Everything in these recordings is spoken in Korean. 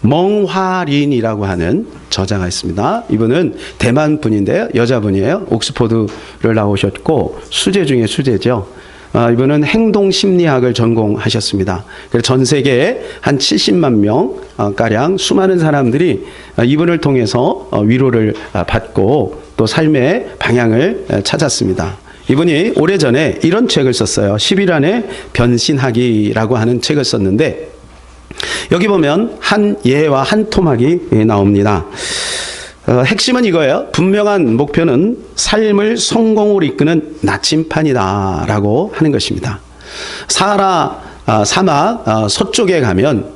멍화린이라고 하는 저자가 있습니다. 이분은 대만 분인데요. 여자분이에요. 옥스퍼드를 나오셨고 수재 중에 수재죠. 이분은 행동심리학을 전공하셨습니다. 그래서 전 세계에 한 70만 명 가량 수많은 사람들이 이분을 통해서 위로를 받고 또 삶의 방향을 찾았습니다. 이분이 오래전에 이런 책을 썼어요. 10일 안에 변신하기라고 하는 책을 썼는데 여기 보면 한 예와 한 토막이 나옵니다. 핵심은 이거예요. 분명한 목표는 삶을 성공으로 이끄는 나침판이다라고 하는 것입니다. 사하라 사막 서쪽에 가면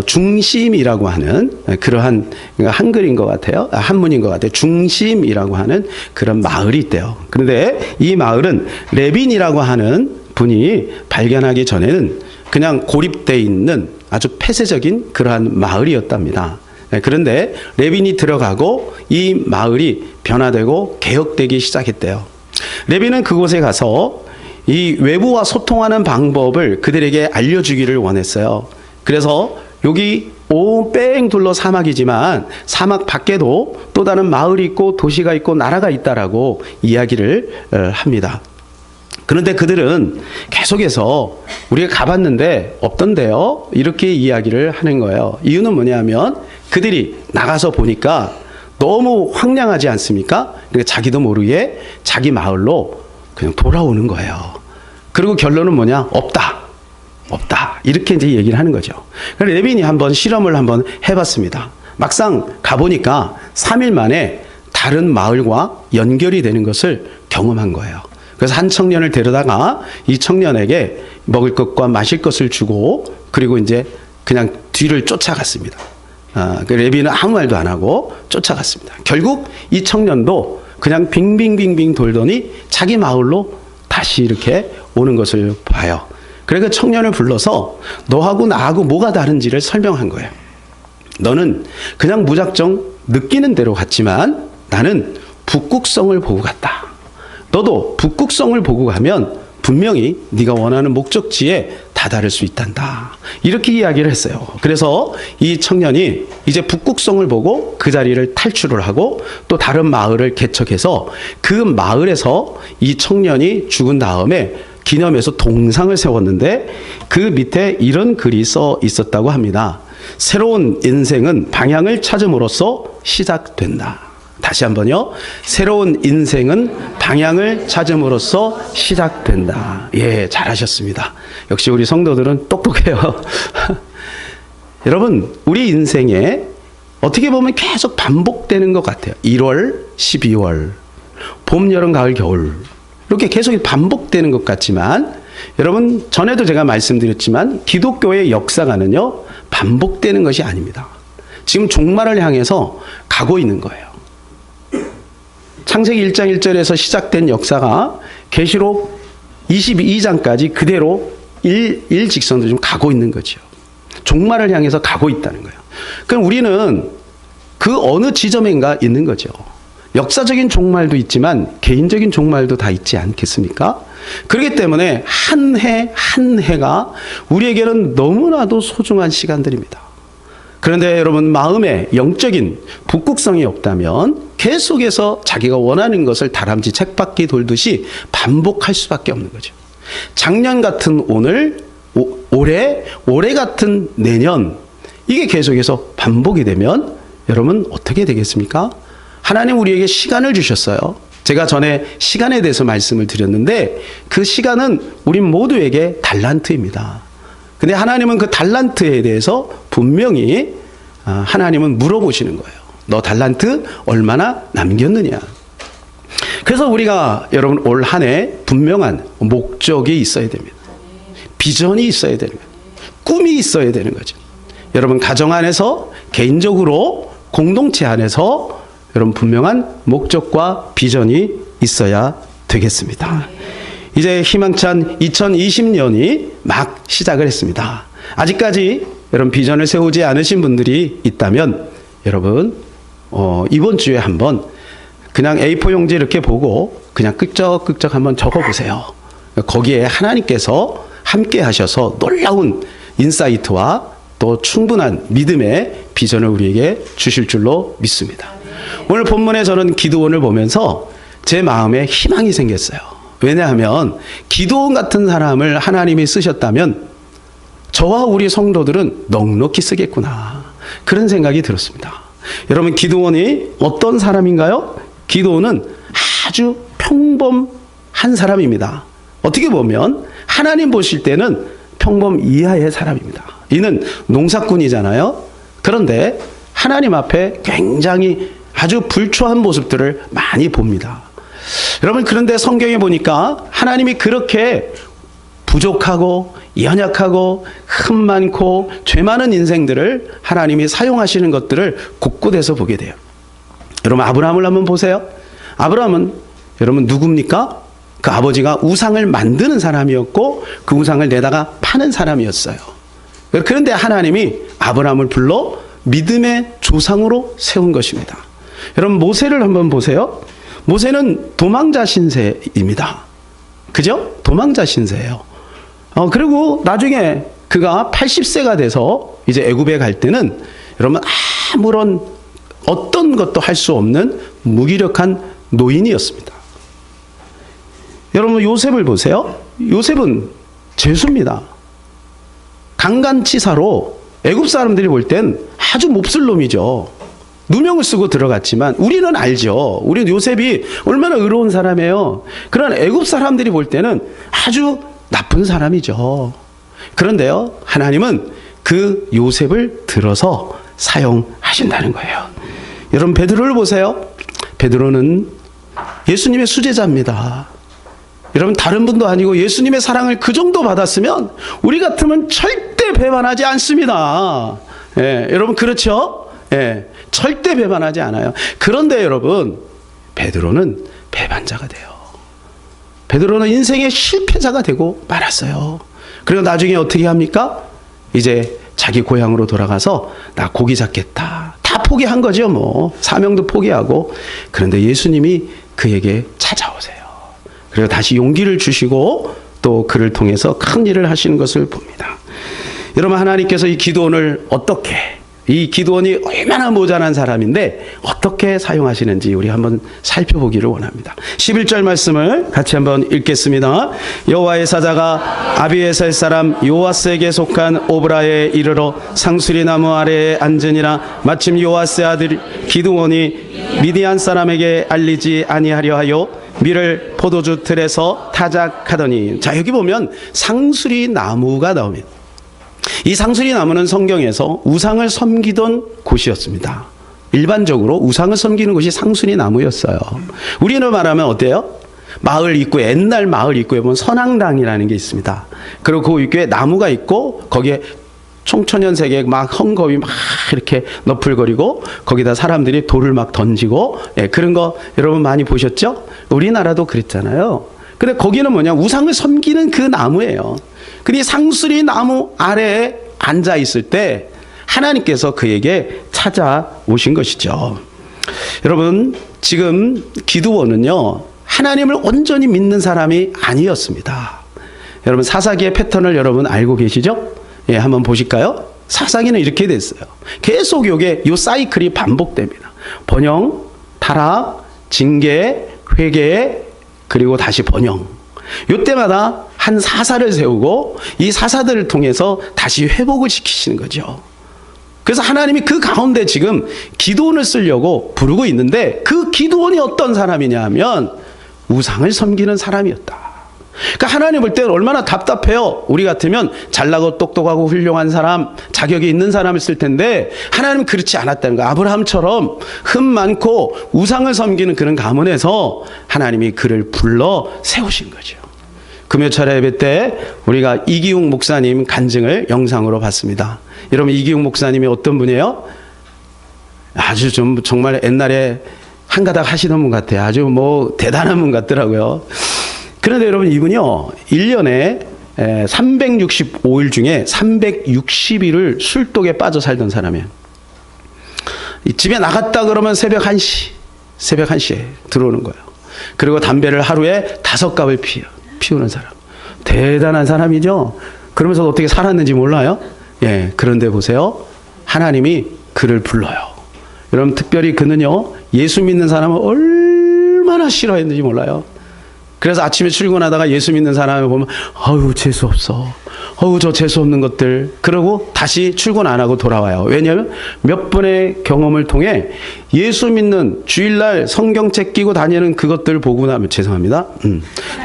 중심이라고 하는 그러한 한글인 것 같아요. 한문인 것 같아요. 중심이라고 하는 그런 마을이 있대요. 그런데 이 마을은 레빈이라고 하는 분이 발견하기 전에는 그냥 고립되어 있는 아주 폐쇄적인 그러한 마을이었답니다. 그런데 레빈이 들어가고 이 마을이 변화되고 개혁되기 시작했대요. 레빈은 그곳에 가서 이 외부와 소통하는 방법을 그들에게 알려주기를 원했어요. 그래서 여기 뺑 둘러 사막이지만 사막 밖에도 또 다른 마을이 있고 도시가 있고 나라가 있다라고 이야기를 합니다. 그런데 그들은 계속해서 우리가 가봤는데 없던데요? 이렇게 이야기를 하는 거예요. 이유는 뭐냐면 그들이 나가서 보니까 너무 황량하지 않습니까? 그러니까 자기도 모르게 자기 마을로 그냥 돌아오는 거예요. 그리고 결론은 뭐냐? 없다. 이렇게 이제 얘기를 하는 거죠. 그래서 레빈이 한번 실험을 한번 해봤습니다. 막상 가보니까 3일 만에 다른 마을과 연결이 되는 것을 경험한 거예요. 그래서 한 청년을 데려다가 이 청년에게 먹을 것과 마실 것을 주고 그리고 이제 그냥 뒤를 쫓아갔습니다. 그 레비는 아무 말도 안 하고 쫓아갔습니다. 결국 이 청년도 그냥 빙빙빙빙 돌더니 자기 마을로 다시 이렇게 오는 것을 봐요. 그래서 그 청년을 불러서 너하고 나하고 뭐가 다른지를 설명한 거예요. 너는 그냥 무작정 느끼는 대로 갔지만 나는 북극성을 보고 갔다. 너도 북극성을 보고 가면 분명히 네가 원하는 목적지에 다다를 수 있단다. 이렇게 이야기를 했어요. 그래서 이 청년이 이제 북극성을 보고 그 자리를 탈출을 하고 또 다른 마을을 개척해서 그 마을에서 이 청년이 죽은 다음에 기념해서 동상을 세웠는데 그 밑에 이런 글이 써 있었다고 합니다. 새로운 인생은 방향을 찾음으로써 시작된다. 다시 한번요. 새로운 인생은 방향을 찾음으로써 시작된다. 예, 잘하셨습니다. 역시 우리 성도들은 똑똑해요. 여러분, 우리 인생에 어떻게 보면 계속 반복되는 것 같아요. 1월, 12월, 봄, 여름, 가을, 겨울. 이렇게 계속 반복되는 것 같지만 여러분, 전에도 제가 말씀드렸지만 기독교의 역사가는요, 반복되는 것이 아닙니다. 지금 종말을 향해서 가고 있는 거예요. 창세기 1장 1절에서 시작된 역사가 계시록 22장까지 그대로 일직선으로 좀 가고 있는 거죠. 종말을 향해서 가고 있다는 거예요. 그럼 우리는 그 어느 지점인가 있는 거죠. 역사적인 종말도 있지만 개인적인 종말도 다 있지 않겠습니까? 그렇기 때문에 한 해 한 해가 우리에게는 너무나도 소중한 시간들입니다. 그런데 여러분, 마음에 영적인 북극성이 없다면 계속해서 자기가 원하는 것을 다람쥐 쳇바퀴 돌듯이 반복할 수밖에 없는 거죠. 작년 같은 오늘, 올해 같은 내년, 이게 계속해서 반복이 되면 여러분 어떻게 되겠습니까? 하나님 우리에게 시간을 주셨어요. 제가 전에 시간에 대해서 말씀을 드렸는데 그 시간은 우리 모두에게 달란트입니다. 근데 하나님은 그 달란트에 대해서 분명히 하나님은 물어보시는 거예요. 너 달란트 얼마나 남겼느냐. 그래서 우리가 여러분 올 한 해 분명한 목적이 있어야 됩니다. 비전이 있어야 되는 거예요. 꿈이 있어야 되는 거죠. 여러분 가정 안에서 개인적으로 공동체 안에서 여러분 분명한 목적과 비전이 있어야 되겠습니다. 이제 희망찬 2020년이 막 시작을 했습니다. 아직까지 여러분 비전을 세우지 않으신 분들이 있다면 여러분 이번 주에 한번 그냥 A4 용지 이렇게 보고 그냥 끄적끄적 한번 적어보세요. 거기에 하나님께서 함께 하셔서 놀라운 인사이트와 또 충분한 믿음의 비전을 우리에게 주실 줄로 믿습니다. 오늘 본문에 저는 기드온을 보면서 제 마음에 희망이 생겼어요. 왜냐하면 기드온 같은 사람을 하나님이 쓰셨다면 저와 우리 성도들은 넉넉히 쓰겠구나, 그런 생각이 들었습니다. 여러분, 기드온이 어떤 사람인가요? 기드온은 아주 평범한 사람입니다. 어떻게 보면 하나님 보실 때는 평범 이하의 사람입니다. 이는 농사꾼이잖아요. 그런데 하나님 앞에 굉장히 아주 불초한 모습들을 많이 봅니다. 여러분, 그런데 성경에 보니까 하나님이 그렇게 부족하고 연약하고 흠 많고 죄 많은 인생들을 하나님이 사용하시는 것들을 곳곳에서 보게 돼요. 여러분, 아브라함을 한번 보세요. 아브라함은 여러분 누굽니까? 그 아버지가 우상을 만드는 사람이었고 그 우상을 내다가 파는 사람이었어요. 그런데 하나님이 아브라함을 불러 믿음의 조상으로 세운 것입니다. 여러분, 모세를 한번 보세요. 모세는 도망자 신세입니다. 그죠? 도망자 신세예요. 그리고 나중에 그가 80세가 돼서 이제 애굽에 갈 때는 여러분 아무런 어떤 것도 할 수 없는 무기력한 노인이었습니다. 여러분, 요셉을 보세요. 요셉은 죄수입니다. 강간치사로 애굽 사람들이 볼 땐 아주 몹쓸 놈이죠. 누명을 쓰고 들어갔지만 우리는 알죠. 우리는 요셉이 얼마나 의로운 사람이에요. 그런 애굽 사람들이 볼 때는 아주 나쁜 사람이죠. 그런데요, 하나님은 그 요셉을 들어서 사용하신다는 거예요. 여러분, 베드로를 보세요. 베드로는 예수님의 수제자입니다. 여러분, 다른 분도 아니고 예수님의 사랑을 그 정도 받았으면 우리 같으면 절대 배반하지 않습니다. 예, 여러분, 그렇죠? 예, 절대 배반하지 않아요. 그런데 여러분, 베드로는 배반자가 돼요. 베드로는 인생의 실패자가 되고 말았어요. 그리고 나중에 어떻게 합니까? 이제 자기 고향으로 돌아가서 나 고기 잡겠다, 다 포기한 거죠. 뭐 사명도 포기하고. 그런데 예수님이 그에게 찾아오세요. 그리고 다시 용기를 주시고 또 그를 통해서 큰 일을 하시는 것을 봅니다. 여러분, 하나님께서 이 기드온을 어떻게, 이 기드온이 얼마나 모자란 사람인데 어떻게 사용하시는지 우리 한번 살펴보기를 원합니다. 11절 말씀을 같이 한번 읽겠습니다. 여호와의 사자가 아비에셀 사람 요아스에게 속한 오브라에 이르러 상수리 나무 아래에 앉으니라. 마침 요아스의 아들 기드온이 미디안 사람에게 알리지 아니하려 하여 밀을 포도주 틀에서 타작하더니. 자, 여기 보면 상수리 나무가 나옵니다. 이 상수리 나무는 성경에서 우상을 섬기던 곳이었습니다. 일반적으로 우상을 섬기는 곳이 상수리 나무였어요. 우리는 말하면 어때요? 마을 입구에, 옛날 마을 입구에 보면 선앙당이라는 게 있습니다. 그리고 그 입구에 나무가 있고 거기에 총천연색에 막 헝겊이 막 이렇게 너풀거리고 거기다 사람들이 돌을 막 던지고, 예, 그런 거 여러분 많이 보셨죠? 우리나라도 그랬잖아요. 근데 거기는 뭐냐? 우상을 섬기는 그 나무예요. 근데 상수리 나무 아래에 앉아 있을 때 하나님께서 그에게 찾아오신 것이죠. 여러분, 지금 기드온은요, 하나님을 온전히 믿는 사람이 아니었습니다. 여러분, 사사기의 패턴을 여러분 알고 계시죠? 예, 한번 보실까요? 사사기는 이렇게 됐어요. 계속 요게 요 사이클이 반복됩니다. 번영, 타락, 징계, 회개, 그리고 다시 번영. 요때마다 한 사사를 세우고 이 사사들을 통해서 다시 회복을 시키시는 거죠. 그래서 하나님이 그 가운데 지금 기드온을 쓰려고 부르고 있는데, 그 기드온이 어떤 사람이냐 하면 우상을 섬기는 사람이었다. 그러니까 하나님 볼 때는 얼마나 답답해요. 우리 같으면 잘나고 똑똑하고 훌륭한 사람, 자격이 있는 사람을 쓸 텐데 하나님은 그렇지 않았다는 거예요. 아브라함처럼 흠 많고 우상을 섬기는 그런 가문에서 하나님이 그를 불러 세우신 거죠. 금요철 예배 때 우리가 이기웅 목사님 간증을 영상으로 봤습니다. 여러분, 이기웅 목사님이 어떤 분이에요? 아주 좀 정말 옛날에 한가닥 하시던 분 같아요. 아주 뭐 대단한 분 같더라고요. 그런데 여러분, 이분이요, 1년에 365일 중에 360일을 술독에 빠져 살던 사람이에요. 집에 나갔다 그러면 새벽 1시에 들어오는 거예요. 그리고 담배를 하루에 5갑을 피우는 사람. 대단한 사람이죠. 그러면서 어떻게 살았는지 몰라요? 예, 그런데 보세요. 하나님이 그를 불러요. 여러분, 특별히 그는요, 예수 믿는 사람을 얼마나 싫어했는지 몰라요. 그래서 아침에 출근하다가 예수 믿는 사람을 보면, 아유, 재수없어. 어우, 저 재수없는 것들. 그러고 다시 출근 안 하고 돌아와요. 왜냐하면 몇 번의 경험을 통해 예수 믿는 주일날 성경책 끼고 다니는 그것들 보고 나면, 죄송합니다.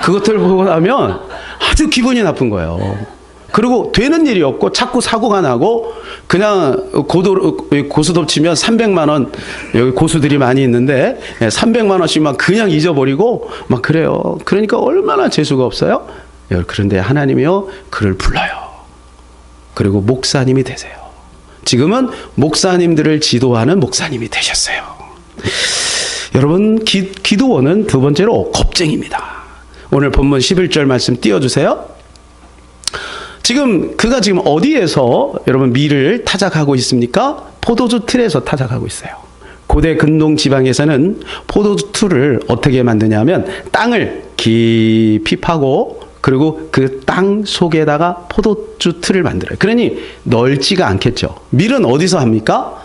그것들 보고 나면 아주 기분이 나쁜 거예요. 그리고 되는 일이 없고 자꾸 사고가 나고, 그냥 고스톱 치면 300만 원, 여기 고수들이 많이 있는데 300만 원씩만 그냥 잊어버리고 막 그래요. 그러니까 얼마나 재수가 없어요. 그런데 하나님이요, 그를 불러요. 그리고 목사님이 되세요. 지금은 목사님들을 지도하는 목사님이 되셨어요. 여러분, 기드온은 두 번째로 겁쟁입니다. 오늘 본문 11절 말씀 띄워주세요. 그가 지금 어디에서 여러분 밀을 타작하고 있습니까? 포도주 틀에서 타작하고 있어요. 고대 근동 지방에서는 포도주 틀을 어떻게 만드냐면 땅을 깊이 파고, 그리고 그 땅 속에다가 포도주 틀을 만들어요. 그러니 넓지가 않겠죠. 밀은 어디서 합니까?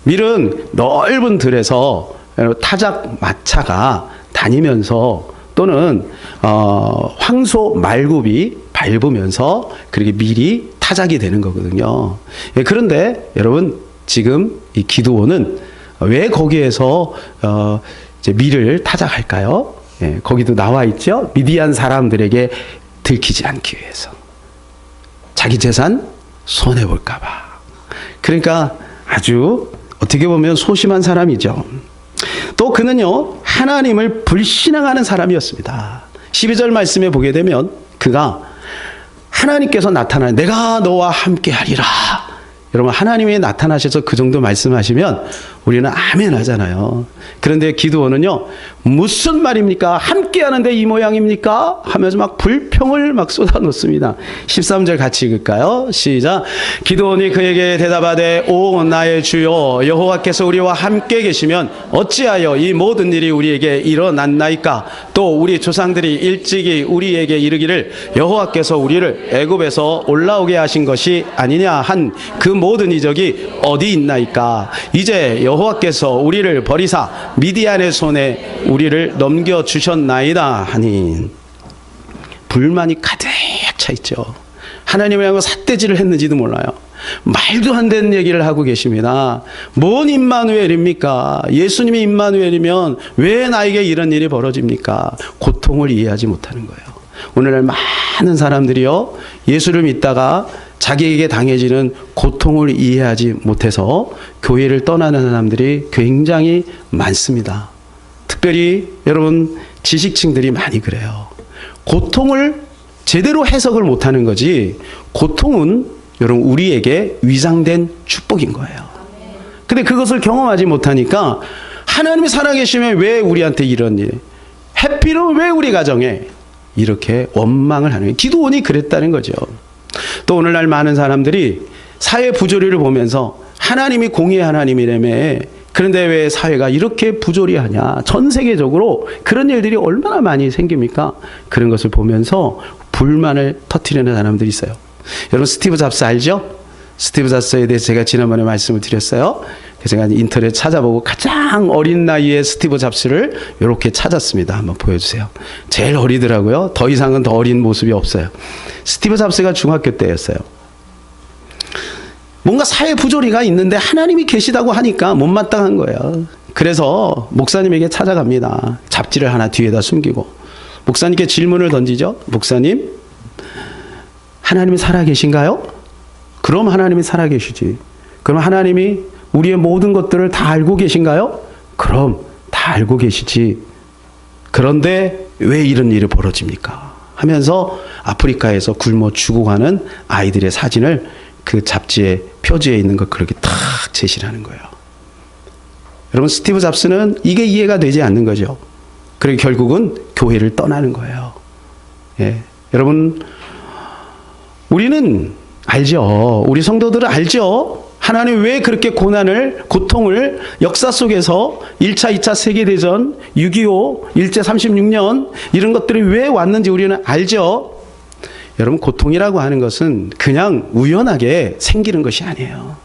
밀은 넓은 들에서 타작 마차가 다니면서, 또는 황소 말굽이 밟으면서 그렇게 밀이 타작이 되는 거거든요. 그런데 여러분, 지금 이 기드온은 왜 거기에서 이제 밀을 타작할까요? 거기도 나와 있죠. 미디안 사람들에게 들키지 않기 위해서, 자기 재산 손해 볼까 봐. 그러니까 아주 어떻게 보면 소심한 사람이죠. 또 그는요, 하나님을 불신앙하는 사람이었습니다. 12절 말씀에 보게 되면 그가 하나님께서 내가 너와 함께 하리라. 여러분, 하나님이 나타나셔서 그 정도 말씀하시면 우리는 아멘 하잖아요. 그런데 기드온은요, 무슨 말입니까? 함께 하는데 이 모양입니까? 하면서 막 불평을 막 쏟아놓습니다. 13절 같이 읽을까요? 시작. 기드온이 그에게 대답하되, 오 나의 주여, 여호와께서 우리와 함께 계시면 어찌하여 이 모든 일이 우리에게 일어났나이까? 또 우리 조상들이 일찍이 우리에게 이르기를 여호와께서 우리를 애굽에서 올라오게 하신 것이 아니냐 한 그 모든 이적이 어디 있나이까? 이제 여호와께서 우리를 버리사 미디안의 손에 우리를 넘겨주셨나이다 하니. 불만이 가득 차 있죠. 하나님을 향하고 삿대질을 했는지도 몰라요. 말도 안 되는 얘기를 하고 계십니다. 뭔 임마누엘입니까? 예수님이 임마누엘이면 왜 나에게 이런 일이 벌어집니까? 고통을 이해하지 못하는 거예요. 오늘날 많은 사람들이요, 예수를 믿다가 자기에게 당해지는 고통을 이해하지 못해서 교회를 떠나는 사람들이 굉장히 많습니다. 특별히 여러분, 지식층들이 많이 그래요. 고통을 제대로 해석을 못하는 거지, 고통은 여러분 우리에게 위장된 축복인 거예요. 근데 그것을 경험하지 못하니까 하나님이 살아계시면 왜 우리한테 이런 일, 해피는 왜 우리 가정에, 이렇게 원망을 하는 거예요. 기드온이 그랬다는 거죠. 또 오늘날 많은 사람들이 사회 부조리를 보면서 하나님이 공의의 하나님이라며, 그런데 왜 사회가 이렇게 부조리하냐, 전 세계적으로 그런 일들이 얼마나 많이 생깁니까? 그런 것을 보면서 불만을 터뜨리는 사람들이 있어요. 여러분, 스티브 잡스 알죠? 스티브 잡스에 대해서 제가 지난번에 말씀을 드렸어요. 그래서 제가 인터넷 찾아보고 가장 어린 나이에 스티브 잡스를 이렇게 찾았습니다. 한번 보여주세요. 제일 어리더라고요. 더 이상은 더 어린 모습이 없어요. 스티브 잡스가 중학교 때였어요. 뭔가 사회 부조리가 있는데 하나님이 계시다고 하니까 못마땅한 거예요. 그래서 목사님에게 찾아갑니다. 잡지를 하나 뒤에다 숨기고 목사님께 질문을 던지죠. 목사님, 하나님이 살아계신가요? 그럼 하나님이 살아계시지. 그럼 하나님이 우리의 모든 것들을 다 알고 계신가요? 그럼 다 알고 계시지. 그런데 왜 이런 일이 벌어집니까? 하면서 아프리카에서 굶어 죽어가는 아이들의 사진을 그 잡지에 표지에 있는 걸 그렇게 탁 제시를 하는 거예요. 여러분, 스티브 잡스는 이게 이해가 되지 않는 거죠. 그리고 결국은 교회를 떠나는 거예요. 예. 여러분, 우리는 알죠. 우리 성도들은 알죠. 하나님 왜 그렇게 고통을 역사 속에서 1차, 2차 세계대전, 6.25, 일제 36년 이런 것들이 왜 왔는지 우리는 알죠. 여러분, 고통이라고 하는 것은 그냥 우연하게 생기는 것이 아니에요.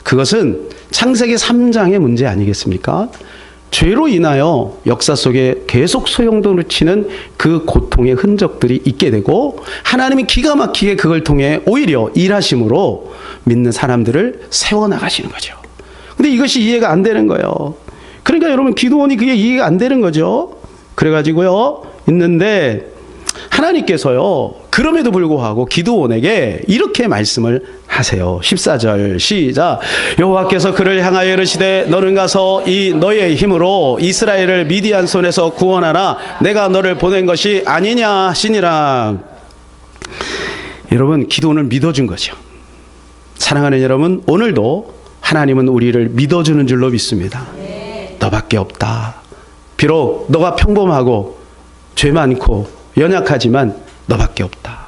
그것은 창세기 3장의 문제 아니겠습니까? 죄로 인하여 역사 속에 계속 소용돌이를 치는 그 고통의 흔적들이 있게 되고, 하나님이 기가 막히게 그걸 통해 오히려 일하심으로 믿는 사람들을 세워나가시는 거죠. 근데 이것이 이해가 안 되는 거예요. 그러니까 여러분, 기도원이 그게 이해가 안 되는 거죠. 그래가지고요, 있는데 하나님께서요, 그럼에도 불구하고 기드온에게 이렇게 말씀을 하세요. 14절 시작. 여호와께서 그를 향하여 이르시되 너는 가서 이 너의 힘으로 이스라엘을 미디안 손에서 구원하라. 내가 너를 보낸 것이 아니냐 하시니라. 여러분, 기드온을 믿어준 거죠. 사랑하는 여러분, 오늘도 하나님은 우리를 믿어주는 줄로 믿습니다. 너밖에 없다. 비록 너가 평범하고 죄 많고 연약하지만 너밖에 없다.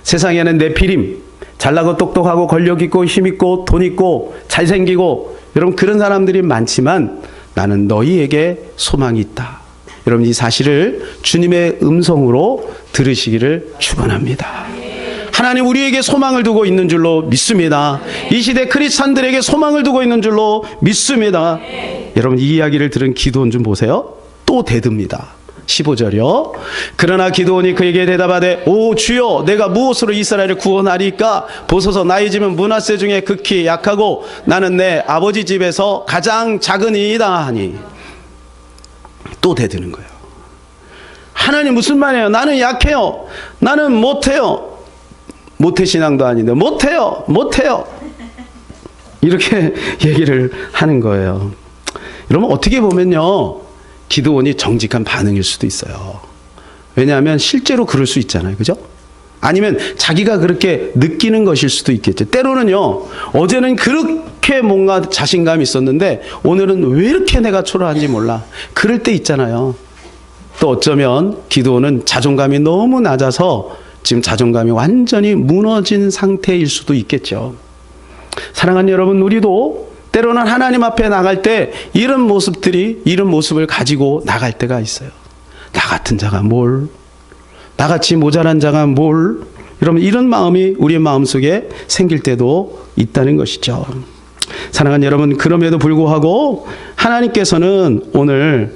세상에는 네피림, 잘나고 똑똑하고 권력 있고 힘 있고 돈 있고 잘생기고, 여러분 그런 사람들이 많지만 나는 너희에게 소망이 있다. 여러분, 이 사실을 주님의 음성으로 들으시기를 축원합니다. 하나님 우리에게 소망을 두고 있는 줄로 믿습니다. 이 시대 크리스찬들에게 소망을 두고 있는 줄로 믿습니다. 여러분, 이 이야기를 들은 기드온 좀 보세요. 또 대듭니다. 15절이요. 그러나 기드온이 그에게 대답하되 오 주여, 내가 무엇으로 이스라엘을 구원하리까? 보소서, 나의 집은 므낫세 중에 극히 약하고 나는 내 아버지 집에서 가장 작으니이다 하니. 또 대드는 거예요. 하나님 무슨 말이에요? 나는 약해요. 나는 못해요. 모태신앙도 아닌데 못해요. 이렇게 얘기를 하는 거예요. 여러분, 어떻게 보면요, 기드온이 정직한 반응일 수도 있어요. 왜냐하면 실제로 그럴 수 있잖아요. 그죠? 아니면 자기가 그렇게 느끼는 것일 수도 있겠죠. 때로는요, 어제는 그렇게 뭔가 자신감이 있었는데 오늘은 왜 이렇게 내가 초라한지 몰라. 그럴 때 있잖아요. 또 어쩌면 기드온은 자존감이 너무 낮아서 지금 자존감이 완전히 무너진 상태일 수도 있겠죠. 사랑하는 여러분, 우리도 때로는 하나님 앞에 나갈 때 이런 모습을 가지고 나갈 때가 있어요. 나 같은 자가 뭘, 나같이 모자란 자가 뭘, 여러분 이런 마음이 우리의 마음속에 생길 때도 있다는 것이죠. 사랑하는 여러분, 그럼에도 불구하고 하나님께서는 오늘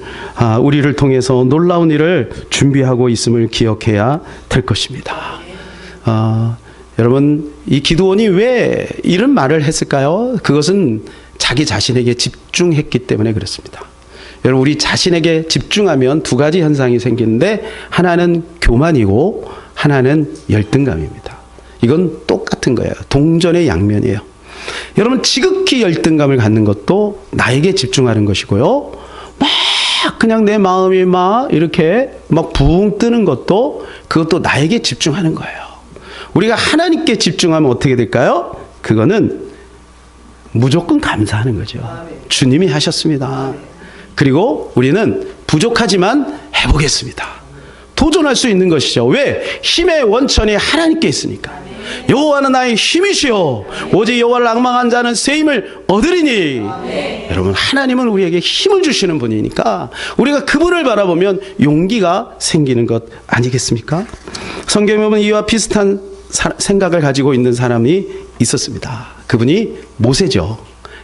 우리를 통해서 놀라운 일을 준비하고 있음을 기억해야 될 것입니다. 여러분, 이 기드온이 왜 이런 말을 했을까요? 그것은 자기 자신에게 집중했기 때문에 그렇습니다. 여러분, 우리 자신에게 집중하면 두 가지 현상이 생기는데, 하나는 교만이고 하나는 열등감입니다. 이건 똑같은 거예요. 동전의 양면이에요. 여러분, 지극히 열등감을 갖는 것도 나에게 집중하는 것이고요, 막 그냥 내 마음이 막 이렇게 막 붕 뜨는 것도, 그것도 나에게 집중하는 거예요. 우리가 하나님께 집중하면 어떻게 될까요? 그거는 무조건 감사하는 거죠. 주님이 하셨습니다. 그리고 우리는 부족하지만 해보겠습니다. 도전할 수 있는 것이죠. 왜? 힘의 원천이 하나님께 있으니까. 여호와는 나의 힘이시오. 오직 여호와를 앙망한 자는 새 힘을 얻으리니. 여러분, 하나님은 우리에게 힘을 주시는 분이니까 우리가 그분을 바라보면 용기가 생기는 것 아니겠습니까? 성경에 보면 이와 비슷한 생각을 가지고 있는 사람이 있었습니다. 그분이 모세죠.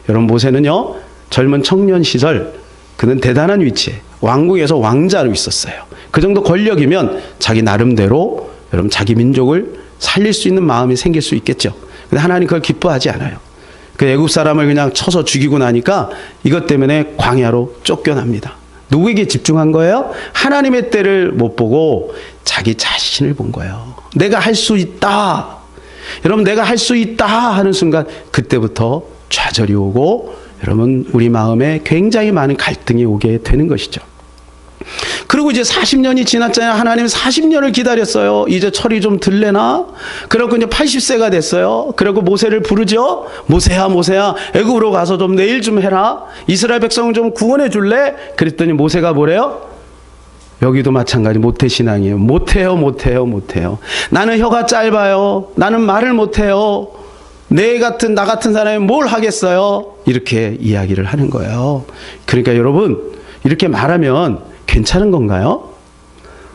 여러분, 모세는요, 젊은 청년 시절 그는 대단한 위치에 왕국에서 왕자로 있었어요. 그 정도 권력이면 자기 나름대로 여러분 자기 민족을 살릴 수 있는 마음이 생길 수 있겠죠. 근데 하나님 그걸 기뻐하지 않아요. 그 애굽 사람을 그냥 쳐서 죽이고 나니까 이것 때문에 광야로 쫓겨납니다. 누구에게 집중한 거예요? 하나님의 때를 못 보고 자기 자신을 본 거예요. 내가 할 수 있다. 여러분, 내가 할 수 있다 하는 순간 그때부터 좌절이 오고, 여러분 우리 마음에 굉장히 많은 갈등이 오게 되는 것이죠. 그리고 이제 40년이 지났잖아요. 하나님 40년을 기다렸어요. 이제 철이 좀 들래나? 그러고 이제 80세가 됐어요. 그리고 모세를 부르죠. 모세야, 애굽으로 가서 좀 내일 좀 해라. 이스라엘 백성을 좀 구원해 줄래? 그랬더니 모세가 뭐래요? 여기도 마찬가지 모태신앙이에요. 못해요. 나는 혀가 짧아요. 나는 말을 못해요. 나 같은 사람이 뭘 하겠어요? 이렇게 이야기를 하는 거예요. 그러니까 여러분, 이렇게 말하면 괜찮은 건가요?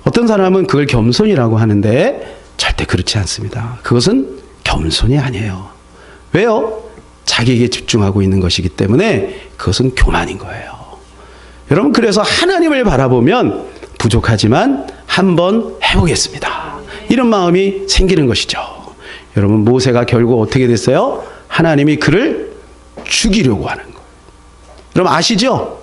어떤 사람은 그걸 겸손이라고 하는데 절대 그렇지 않습니다. 그것은 겸손이 아니에요. 왜요? 자기에게 집중하고 있는 것이기 때문에 그것은 교만인 거예요. 여러분, 그래서 하나님을 바라보면 부족하지만 한번 해보겠습니다, 이런 마음이 생기는 것이죠. 여러분, 모세가 결국 어떻게 됐어요? 하나님이 그를 죽이려고 하는 거예요. 여러분 아시죠?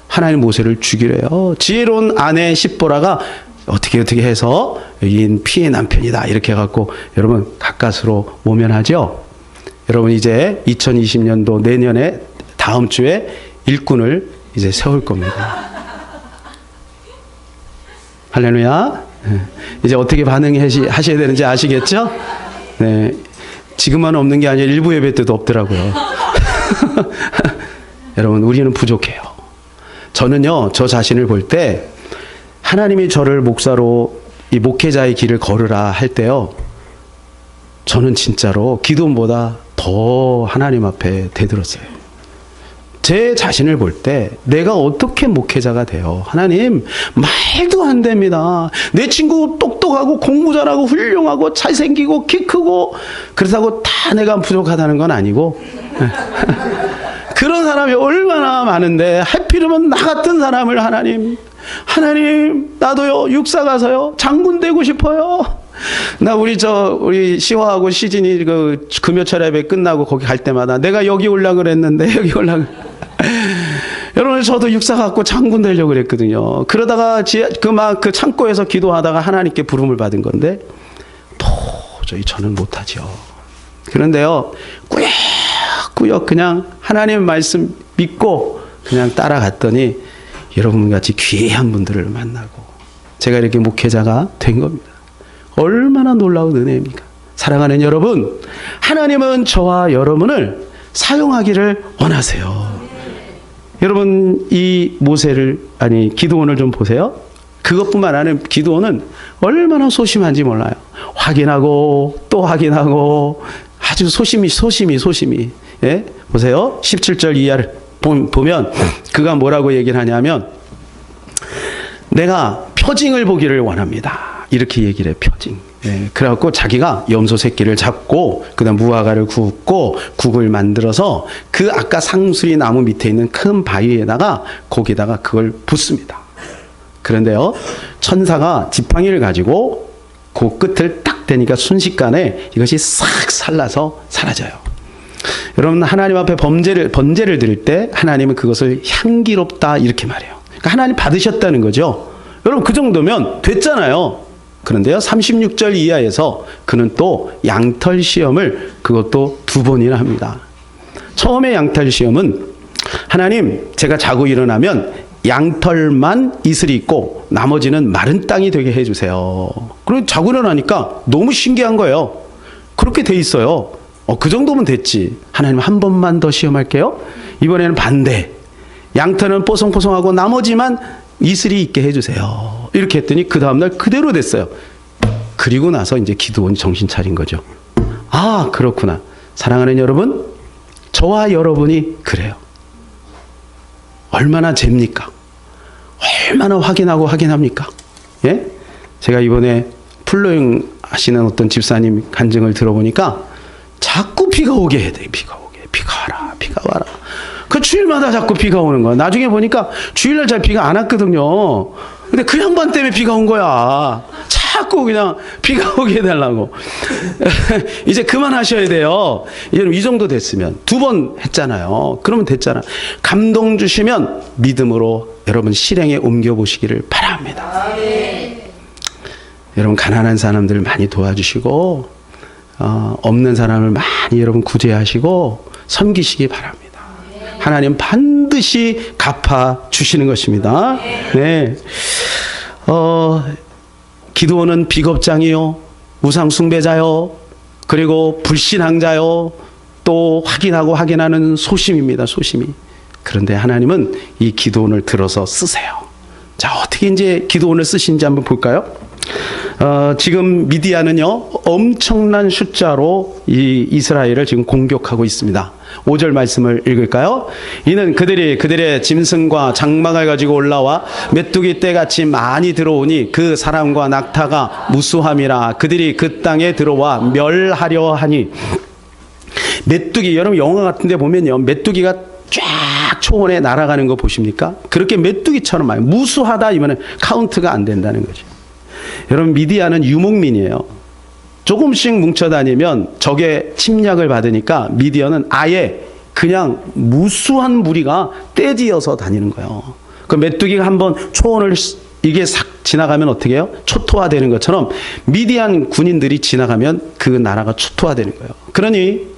하나님 모세를 죽이래요. 지혜로운 아내 십보라가 어떻게 해서 여긴 피의 남편이다 이렇게 해갖고 여러분 가까스로 모면하죠. 여러분 이제 2020년도 내년에 다음 주에 일꾼을 이제 세울 겁니다. 할렐루야. 이제 어떻게 반응하셔야 되는지 아시겠죠? 네. 지금만 없는 게 아니라 일부 예배 때도 없더라고요. 여러분, 우리는 부족해요. 저는요, 저 자신을 볼 때 하나님이 저를 목사로 이 목회자의 길을 걸으라 할 때요, 저는 진짜로 기도원보다 더 하나님 앞에 대들었어요. 제 자신을 볼 때 내가 어떻게 목회자가 돼요? 하나님, 말도 안 됩니다. 내 친구 똑똑하고 공부 잘하고 훌륭하고 잘생기고 키 크고 그렇다고 다 내가 부족하다는 건 아니고 그런 사람이 얼마나 많은데 하필이면 나 같은 사람을 하나님 나도요 육사 가서요 장군 되고 싶어요. 나 우리 시화하고 시진이 그 금요철 예배 끝나고 거기 갈 때마다 내가 여기 올라 그랬는데 여기 올라 여러분, 저도 육사 갖고 장군 되려고 그랬거든요. 그러다가 그 창고에서 기도하다가 하나님께 부름을 받은 건데 도저히 저는 못하죠. 그런데요, 꾸역꾸역 그냥 하나님 말씀 믿고 그냥 따라갔더니 여러분같이 귀한 분들을 만나고 제가 이렇게 목회자가 된 겁니다. 얼마나 놀라운 은혜입니까? 사랑하는 여러분, 하나님은 저와 여러분을 사용하기를 원하세요. 여러분, 이 기드온을 좀 보세요. 그것뿐만 아니라 기드온은 얼마나 소심한지 몰라요. 확인하고 또 확인하고 아주 소심히. 예? 보세요. 17절 이하를 보면 그가 뭐라고 얘기를 하냐면 내가 표징을 보기를 원합니다. 이렇게 얘기를 해요. 표징. 예, 그래갖고 자기가 염소 새끼를 잡고 그다음 무화과를 굽고 국을 만들어서 그 아까 상수리 나무 밑에 있는 큰 바위에다가 거기다가 그걸 붓습니다. 그런데요, 천사가 지팡이를 가지고 그 끝을 딱 대니까 순식간에 이것이 싹 살라서 사라져요. 여러분, 하나님 앞에 번제를 드릴 때 하나님은 그것을 향기롭다 이렇게 말해요. 그러니까 하나님 받으셨다는 거죠. 여러분, 그 정도면 됐잖아요. 그런데요, 36절 이하에서 그는 또 양털 시험을 그것도 2번이나 합니다. 처음에 양털 시험은 하나님, 제가 자고 일어나면 양털만 이슬이 있고 나머지는 마른 땅이 되게 해주세요. 그리고 자고 일어나니까 너무 신기한 거예요. 그렇게 돼 있어요. 그 정도면 됐지. 하나님, 한 번만 더 시험할게요. 이번에는 반대. 양털은 뽀송뽀송하고 나머지만 이슬이 있게 해주세요. 이렇게 했더니 그 다음날 그대로 됐어요. 그리고 나서 이제 기드온이 정신 차린 거죠. 아, 그렇구나. 사랑하는 여러분, 저와 여러분이 그래요. 얼마나 잽니까? 얼마나 확인합니까? 예? 제가 이번에 플로잉 하시는 어떤 집사님 간증을 들어보니까 자꾸 비가 오게 해야 돼. 비가 와라. 그 주일마다 자꾸 비가 오는 거야. 나중에 보니까 주일날 잘 비가 안 왔거든요. 근데 그 양반 때문에 비가 온 거야. 자꾸 그냥 비가 오게 해달라고. 이제 그만하셔야 돼요. 이제 이 정도 됐으면 2번 했잖아요. 그러면 됐잖아. 감동 주시면 믿음으로 여러분 실행에 옮겨보시기를 바랍니다. 여러분, 가난한 사람들 많이 도와주시고 없는 사람을 많이 여러분 구제하시고 섬기시기 바랍니다. 하나님 반드시 갚아 주시는 것입니다. 네. 기드온은 비겁장이요, 우상 숭배자요, 그리고 불신앙자요, 또 확인하는 소심입니다. 소심이. 그런데 하나님은 이 기드온을 들어서 쓰세요. 자, 어떻게 이제 기드온을 쓰신지 한번 볼까요? 지금 미디안은요, 엄청난 숫자로 이 이스라엘을 지금 공격하고 있습니다. 5절 말씀을 읽을까요? 이는 그들의 짐승과 장막을 가지고 올라와 메뚜기 떼같이 많이 들어오니 그 사람과 낙타가 무수함이라. 그들이 그 땅에 들어와 멸하려 하니 메뚜기, 여러분 영화 같은 데 보면요. 메뚜기가 쫙 초원에 날아가는 거 보십니까? 그렇게 메뚜기처럼 많이 무수하다 이면은 카운트가 안 된다는 거죠. 여러분 미디안은 유목민이에요. 조금씩 뭉쳐 다니면 적의 침략을 받으니까 미디안은 아예 그냥 무수한 무리가 떼지어서 다니는 거예요. 그 메뚜기가 한번 초원을 이게 싹 지나가면 어떻게 해요? 초토화되는 것처럼 미디안 군인들이 지나가면 그 나라가 초토화되는 거예요. 그러니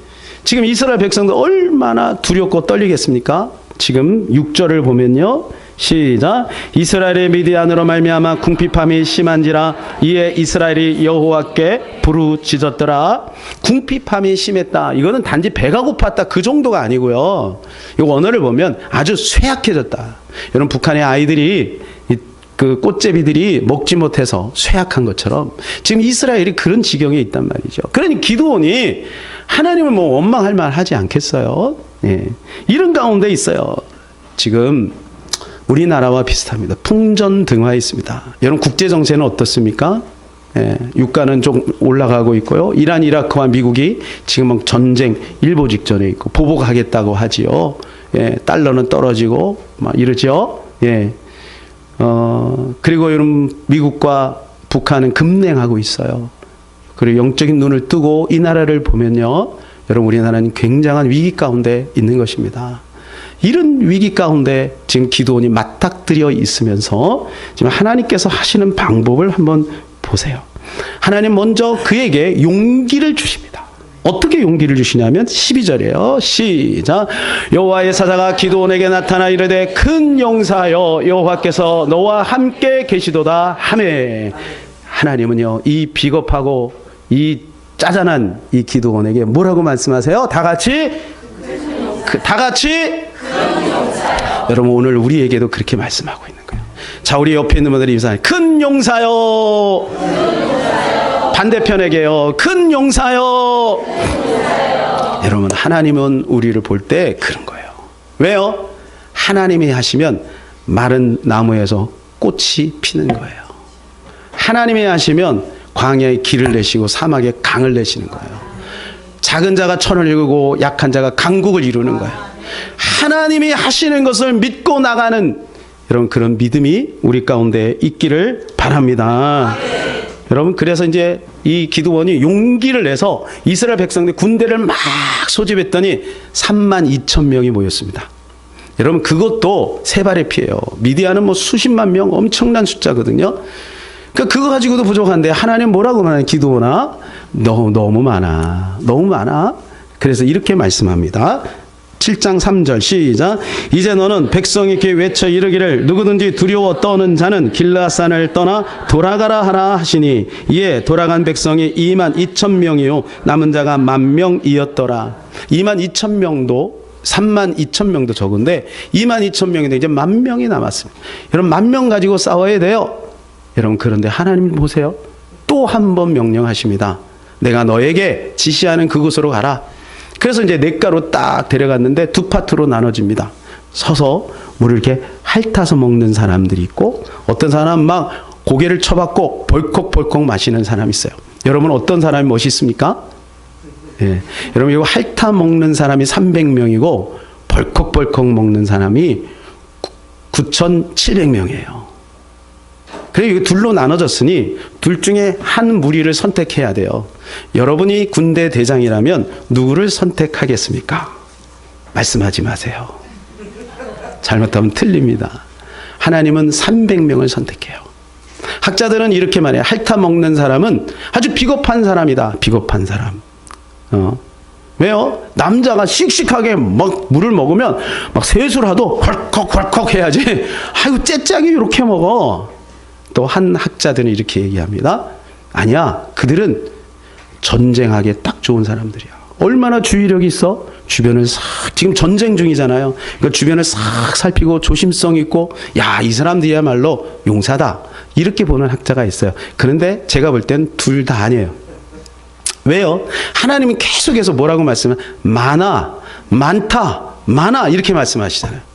지금 이스라엘 백성도 얼마나 두렵고 떨리겠습니까? 지금 6절을 보면요. 시작. 이스라엘의 미디안으로 말미암아 궁핍함이 심한지라 이에 이스라엘이 여호와께 부르짖었더라. 궁핍함이 심했다. 이거는 단지 배가 고팠다 그 정도가 아니고요. 이 원어를 보면 아주 쇠약해졌다. 여러분 북한의 아이들이 그 꽃제비들이 먹지 못해서 쇠약한 것처럼 지금 이스라엘이 그런 지경에 있단 말이죠. 그러니 기드온이 하나님을 뭐 원망할 만 하지 않겠어요? 예. 이런 가운데 있어요. 지금 우리나라와 비슷합니다. 풍전등화에 있습니다. 여러분 국제 정세는 어떻습니까? 예, 유가는 좀 올라가고 있고요. 이란, 이라크와 미국이 지금 전쟁 일보 직전에 있고 보복하겠다고 하지요. 예, 달러는 떨어지고 막 이러죠. 예. 그리고 여러분 미국과 북한은 급냉하고 있어요. 그리고 영적인 눈을 뜨고 이 나라를 보면요. 여러분 우리나라는 굉장한 위기 가운데 있는 것입니다. 이런 위기 가운데 지금 기드온이 맞닥뜨려 있으면서 지금 하나님께서 하시는 방법을 한번 보세요. 하나님 먼저 그에게 용기를 주십니다. 어떻게 용기를 주시냐면 12절이에요. 시작. 여호와의 사자가 기드온에게 나타나 이르되 큰 용사여 여호와께서 너와 함께 계시도다 하매 하나님은요 이 비겁하고 이 짜잔한 이 기드온에게 뭐라고 말씀하세요? 다 같이 여러분 오늘 우리에게도 그렇게 말씀하고 있는 거예요. 자, 우리 옆에 있는 분들이 인사해. 큰 용사요. 반대편에게요. 큰 용사요. 여러분 하나님은 우리를 볼 때 그런 거예요. 왜요? 하나님이 하시면 마른 나무에서 꽃이 피는 거예요. 하나님이 하시면 광야에 길을 내시고 사막에 강을 내시는 거예요. 작은 자가 천을 이루고 약한 자가 강국을 이루는 거예요. 하나님이 하시는 것을 믿고 나가는 여러분 그런 믿음이 우리 가운데 있기를 바랍니다. 여러분 그래서 이제 이 기드온이 용기를 내서 이스라엘 백성들 군대를 막 소집했더니 32,000명이 모였습니다. 여러분 그것도 세 발의 피예요. 미디안은 뭐 수십만 명 엄청난 숫자거든요. 그러니까 그거 가지고도 부족한데 하나님 뭐라고 말하는 기드온아 너무 많아. 너무 많아. 그래서 이렇게 말씀합니다. 7장 3절 시작. 이제 너는 백성에게 외쳐 이르기를 누구든지 두려워 떠는 자는 길라산을 떠나 돌아가라 하라 하시니 이에 돌아간 백성이 22,000명이요 남은 자가 10,000명이었더라. 22,000명도 32,000명도 적은데 22,000명인데 이제 10,000명이 남았습니다. 여러분 10,000명 가지고 싸워야 돼요. 여러분 그런데 하나님 보세요. 또 한 번 명령하십니다. 내가 너에게 지시하는 그곳으로 가라. 그래서 이제 냇가로 딱 데려갔는데 두 파트로 나눠집니다. 서서 물을 이렇게 핥아서 먹는 사람들이 있고 어떤 사람은 막 고개를 쳐박고 벌컥벌컥 마시는 사람이 있어요. 여러분 어떤 사람이 멋있습니까? 예. 여러분 이거 핥아 먹는 사람이 300명이고 벌컥벌컥 먹는 사람이 9,700명이에요. 그리고 이거 둘로 나눠졌으니 둘 중에 한 무리를 선택해야 돼요. 여러분이 군대 대장이라면 누구를 선택하겠습니까? 말씀하지 마세요. 잘못하면 틀립니다. 하나님은 300명을 선택해요. 학자들은 이렇게 말해요. 핥아 먹는 사람은 아주 비겁한 사람이다. 비겁한 사람. 왜요? 남자가 씩씩하게 막 물을 먹으면 막 세수라도 헐컥헐컥 해야지. 아이고 째짝이 이렇게 먹어. 또 한 학자들은 이렇게 얘기합니다. 아니야. 그들은 전쟁하기에 딱 좋은 사람들이야. 얼마나 주의력이 있어? 주변을 싹 지금 전쟁 중이잖아요. 그러니까 주변을 싹 살피고 조심성 있고 야, 이 사람들이야말로 용사다. 이렇게 보는 학자가 있어요. 그런데 제가 볼 땐 둘 다 아니에요. 왜요? 하나님은 계속해서 뭐라고 말씀해요? 많아, 많다, 많아 이렇게 말씀하시잖아요.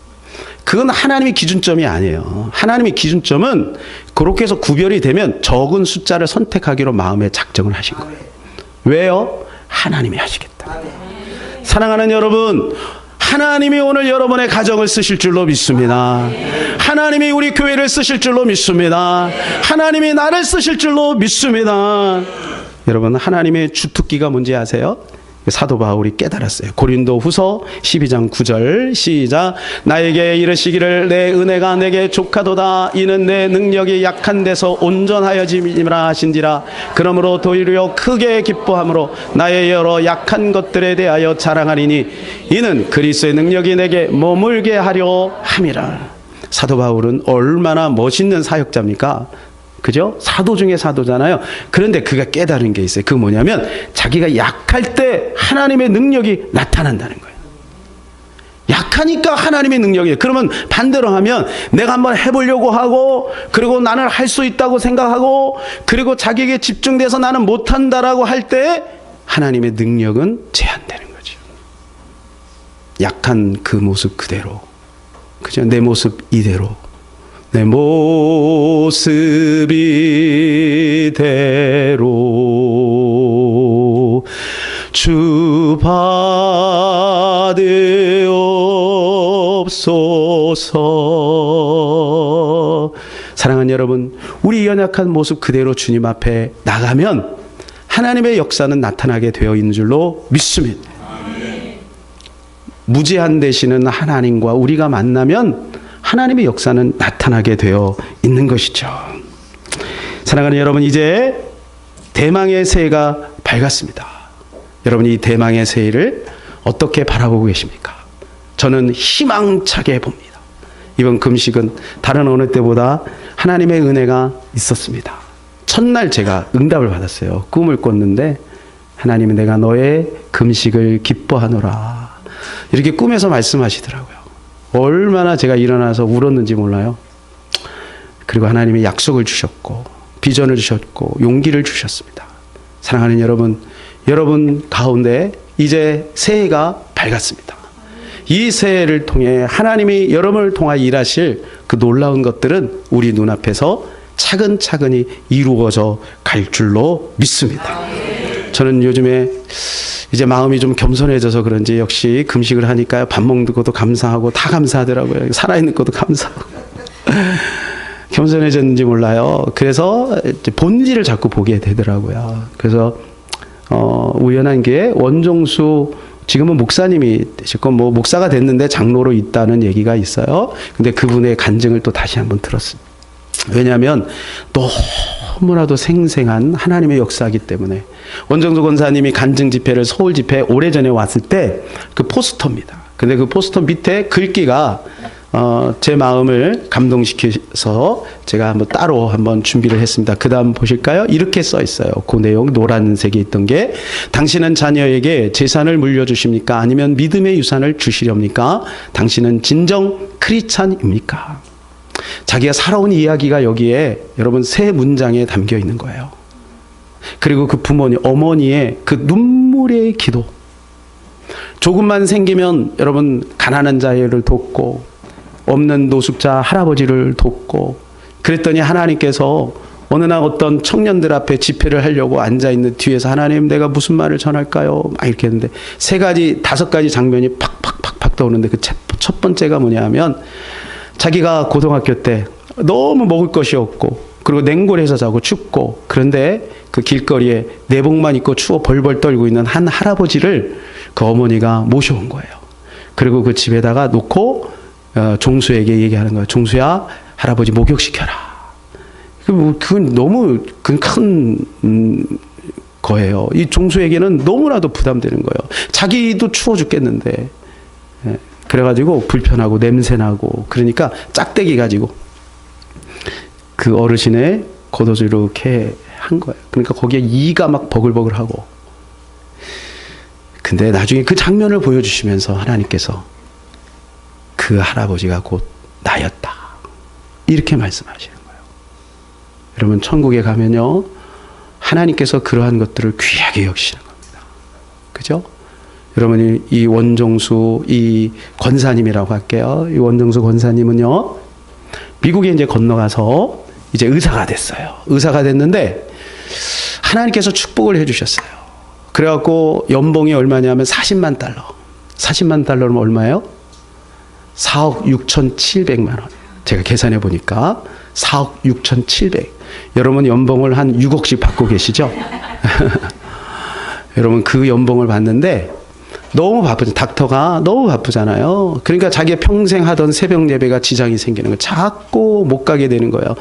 그건 하나님의 기준점이 아니에요. 하나님의 기준점은 그렇게 해서 구별이 되면 적은 숫자를 선택하기로 마음에 작정을 하신 거예요. 왜요? 하나님이 하시겠다. 사랑하는 여러분, 하나님이 오늘 여러분의 가정을 쓰실 줄로 믿습니다. 하나님이 우리 교회를 쓰실 줄로 믿습니다. 하나님이 나를 쓰실 줄로 믿습니다. 여러분, 하나님의 주특기가 뭔지 아세요? 사도 바울이 깨달았어요. 고린도 후서 12장 9절 시작. 나에게 이르시기를 내 은혜가 내게 족하도다. 이는 내 능력이 약한 데서 온전하여짐이라 하신지라. 그러므로 도리어 크게 기뻐함으로 나의 여러 약한 것들에 대하여 자랑하리니 이는 그리스도의 능력이 내게 머물게 하려 함이라. 사도 바울은 얼마나 멋있는 사역자입니까? 그죠? 사도 중에 사도잖아요. 그런데 그가 깨달은 게 있어요. 그게 뭐냐면 자기가 약할 때 하나님의 능력이 나타난다는 거예요. 약하니까 하나님의 능력이에요. 그러면 반대로 하면 내가 한번 해보려고 하고, 그리고 나는 할 수 있다고 생각하고, 그리고 자기에게 집중돼서 나는 못한다라고 할 때 하나님의 능력은 제한되는 거죠. 약한 그 모습 그대로, 그죠? 내 모습 이대로, 내 모습 이대로 주 받으옵소서. 사랑하는 여러분, 우리 연약한 모습 그대로 주님 앞에 나가면 하나님의 역사는 나타나게 되어 있는 줄로 믿습니다. 무제한 되시는 하나님과 우리가 만나면 하나님의 역사는 나타나게 되어 있는 것이죠. 사랑하는 여러분, 이제 대망의 새해가 밝았습니다. 여러분, 이 대망의 새해를 어떻게 바라보고 계십니까? 저는 희망차게 봅니다. 이번 금식은 다른 어느 때보다 하나님의 은혜가 있었습니다. 첫날 제가 응답을 받았어요. 꿈을 꿨는데 하나님은 내가 너의 금식을 기뻐하노라. 이렇게 꿈에서 말씀하시더라고요. 얼마나 제가 일어나서 울었는지 몰라요. 그리고 하나님이 약속을 주셨고 비전을 주셨고 용기를 주셨습니다. 사랑하는 여러분, 여러분 가운데 이제 새해가 밝았습니다. 이 새해를 통해 하나님이 여러분을 통하여 일하실 그 놀라운 것들은 우리 눈앞에서 차근차근히 이루어져 갈 줄로 믿습니다. 저는 요즘에 이제 마음이 좀 겸손해져서 그런지 역시 금식을 하니까요. 밥 먹는 것도 감사하고 다 감사하더라고요. 살아있는 것도 감사하고. 겸손해졌는지 몰라요. 그래서 이제 본질을 자꾸 보게 되더라고요. 그래서 우연한 게 원종수 지금은 목사님이 되셨고 뭐 목사가 됐는데 장로로 있다는 얘기가 있어요. 근데 그분의 간증을 또 다시 한번 들었습니다. 왜냐하면 너무나도 생생한 하나님의 역사이기 때문에. 원정수 권사님이 간증 집회를 서울 집회 오래전에 왔을 때 그 포스터입니다. 근데 그 포스터 밑에 글귀가 제 마음을 감동시켜서 제가 한번 따로 한번 준비를 했습니다. 그 다음 보실까요? 이렇게 써 있어요. 그 내용 노란색에 있던 게, 당신은 자녀에게 재산을 물려주십니까? 아니면 믿음의 유산을 주시렵니까? 당신은 진정 크리스찬입니까? 자기가 살아온 이야기가 여기에 여러분 세 문장에 담겨 있는 거예요. 그리고 그 부모님, 어머니의 그 눈물의 기도. 조금만 생기면 여러분 가난한 자를 돕고 없는 노숙자 할아버지를 돕고, 그랬더니 하나님께서 어느 날 어떤 청년들 앞에 집회를 하려고 앉아있는 뒤에서 하나님 내가 무슨 말을 전할까요? 막 이렇게 했는데 다섯 가지 장면이 팍팍팍팍 떠오르는데 그 첫 번째가 뭐냐 하면, 자기가 고등학교 때 너무 먹을 것이 없고 그리고 냉골에서 자고 춥고, 그런데 그 길거리에 내복만 입고 추워 벌벌 떨고 있는 한 할아버지를 그 어머니가 모셔온 거예요. 그리고 그 집에다가 놓고 종수에게 얘기하는 거예요. 종수야, 할아버지 목욕시켜라. 그건 너무 큰 거예요. 이 종수에게는 너무나도 부담되는 거예요. 자기도 추워 죽겠는데. 그래가지고 불편하고 냄새나고, 그러니까 짝대기 가지고 그 어르신의 겉옷을 이렇게 한 거예요. 그러니까 거기에 이가 막 버글버글하고. 근데 나중에 그 장면을 보여주시면서 하나님께서 그 할아버지가 곧 나였다, 이렇게 말씀하시는 거예요. 여러분, 천국에 가면요 하나님께서 그러한 것들을 귀하게 여기시는 겁니다. 그죠? 여러분이 이 원종수, 이 권사님이라고 할게요. 이 원종수 권사님은요, 미국에 이제 건너가서 이제 의사가 됐어요. 의사가 됐는데 하나님께서 축복을 해주셨어요. 그래갖고 연봉이 얼마냐면 $40만. 40만 달러면 얼마예요? 4억 6,700만 원. 제가 계산해 보니까 4억 6,700. 여러분 연봉을 한 6억씩 받고 계시죠? 여러분 그 연봉을 받는데 너무 바쁘죠. 닥터가 너무 바쁘잖아요. 그러니까 자기가 평생 하던 새벽 예배가 지장이 생기는 거예요. 자꾸 못 가게 되는 거예요.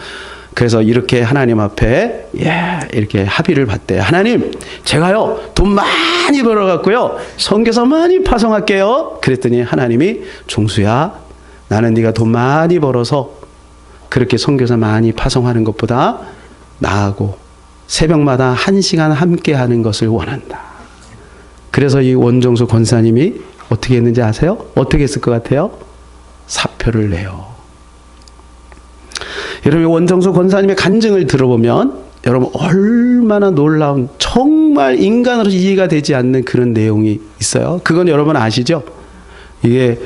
그래서 이렇게 하나님 앞에 이렇게 합의를 받대요. 하나님, 제가요 돈 많이 벌어갖고요 선교사 많이 파송할게요. 그랬더니 하나님이 종수야, 나는 네가 돈 많이 벌어서 그렇게 선교사 많이 파송하는 것보다 나하고 새벽마다 1시간 함께 하는 것을 원한다. 그래서 이 원정수 권사님이 어떻게 했는지 아세요? 어떻게 했을 것 같아요? 사표를 내요. 여러분 원정수 권사님의 간증을 들어보면 여러분 얼마나 놀라운, 정말 인간으로 이해가 되지 않는 그런 내용이 있어요. 그건 여러분 아시죠? 이게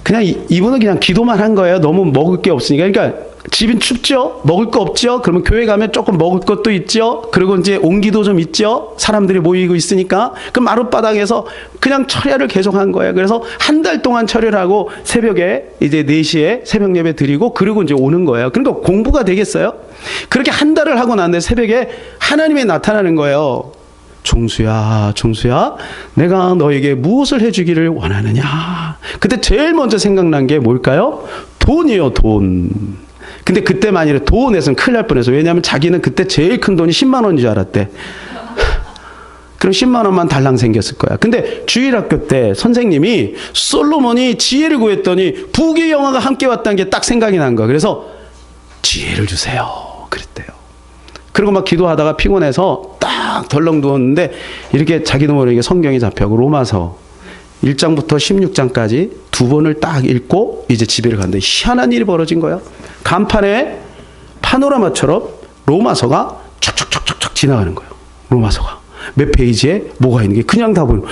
그냥 이분은 그냥 기도만 한 거예요. 너무 먹을 게 없으니까. 그러니까 집은 춥죠? 먹을 거 없죠? 그러면 교회 가면 조금 먹을 것도 있죠? 그리고 이제 온기도 좀 있죠? 사람들이 모이고 있으니까. 그 마룻바닥에서 그냥 철야를 계속 한 거예요. 그래서 한 달 동안 철야를 하고 새벽에 이제 4시에 새벽 예배 드리고 그리고 이제 오는 거예요. 그러니까 공부가 되겠어요? 그렇게 한 달을 하고 났는데 새벽에 하나님이 나타나는 거예요. 종수야, 종수야, 내가 너에게 무엇을 해주기를 원하느냐. 그때 제일 먼저 생각난 게 뭘까요? 돈이에요, 돈. 근데 그때만이라 돈에서는 큰일 날 뻔했어. 왜냐하면 자기는 그때 제일 큰 돈이 10만 원인 줄 알았대. 그럼 10만 원만 달랑 생겼을 거야. 근데 주일학교 때 선생님이 솔로몬이 지혜를 구했더니 부귀영화가 함께 왔다는 게 딱 생각이 난 거야. 그래서 지혜를 주세요. 그랬대요. 그리고 막 기도하다가 피곤해서 딱 덜렁 누웠는데 이렇게 자기도 모르게 성경이 잡혀고 로마서 1장부터 16장까지 2번을 딱 읽고 이제 집에를 갔는데 희한한 일이 벌어진 거예요. 간판에 파노라마처럼 로마서가 촥촥촥촥 지나가는 거예요. 로마서가. 몇 페이지에 뭐가 있는 게 그냥 다 보이고,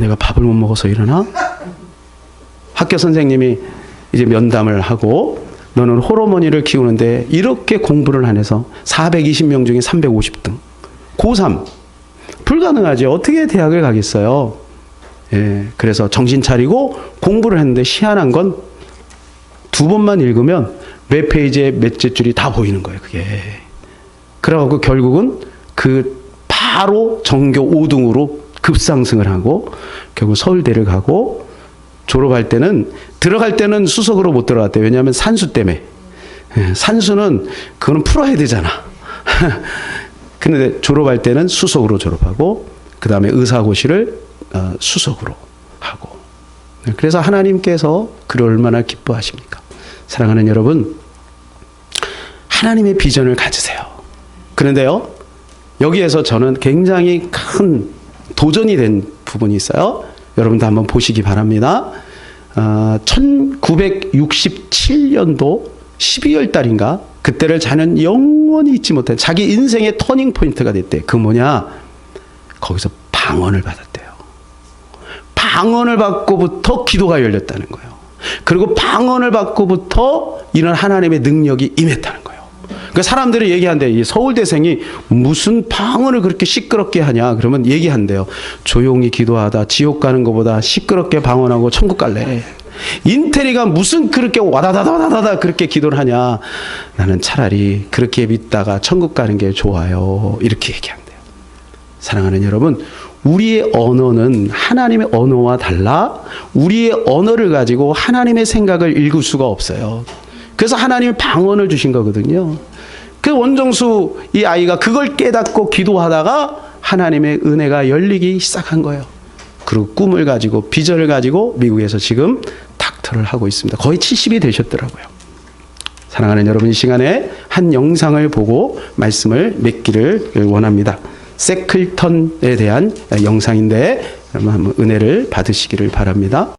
내가 밥을 못 먹어서 이러나? 학교 선생님이 이제 면담을 하고 너는 호르몬이를 키우는데 이렇게 공부를 안 해서 420명 중에 350등. 고3. 불가능하죠. 어떻게 대학을 가겠어요? 예, 그래서 정신 차리고 공부를 했는데 희한한 건 2번만 읽으면 몇 페이지에 몇째 줄이 다 보이는 거예요, 그게. 그래갖고 결국은 그 바로 전교 5등으로 급상승을 하고 결국 서울대를 가고 졸업할 때는 들어갈 때는 수석으로 못 들어갔대요. 왜냐하면 산수 때문에. 예, 산수는 그거는 풀어야 되잖아. 근데 졸업할 때는 수석으로 졸업하고 그 다음에 의사고시를 수석으로 하고. 그래서 하나님께서 그를 얼마나 기뻐하십니까? 사랑하는 여러분, 하나님의 비전을 가지세요. 그런데요, 여기에서 저는 굉장히 큰 도전이 된 부분이 있어요. 여러분도 한번 보시기 바랍니다. 1967년도 12월 달인가 그때를 자는 영원히 잊지 못해 자기 인생의 터닝 포인트가 됐대. 그 뭐냐? 거기서 방언을 받았대요. 방언을 받고부터 기도가 열렸다는 거예요. 그리고 방언을 받고부터 이런 하나님의 능력이 임했다는 거예요. 그러니까 사람들이 얘기한대. 이 서울대생이 무슨 방언을 그렇게 시끄럽게 하냐. 그러면 얘기한대요. 조용히 기도하다 지옥 가는 것보다 시끄럽게 방언하고 천국 갈래. 인테리가 무슨 그렇게 와다다다다다 그렇게 기도를 하냐. 나는 차라리 그렇게 믿다가 천국 가는 게 좋아요. 이렇게 얘기한대요. 사랑하는 여러분, 우리의 언어는 하나님의 언어와 달라 우리의 언어를 가지고 하나님의 생각을 읽을 수가 없어요. 그래서 하나님이 방언을 주신 거거든요. 그 원정수 이 아이가 그걸 깨닫고 기도하다가 하나님의 은혜가 열리기 시작한 거예요. 그리고 꿈을 가지고 비전을 가지고 미국에서 지금 닥터를 하고 있습니다. 거의 70이 되셨더라고요. 사랑하는 여러분, 이 시간에 한 영상을 보고 말씀을 맺기를 원합니다. 세클턴에 대한 영상인데 여러분 한번 은혜를 받으시기를 바랍니다.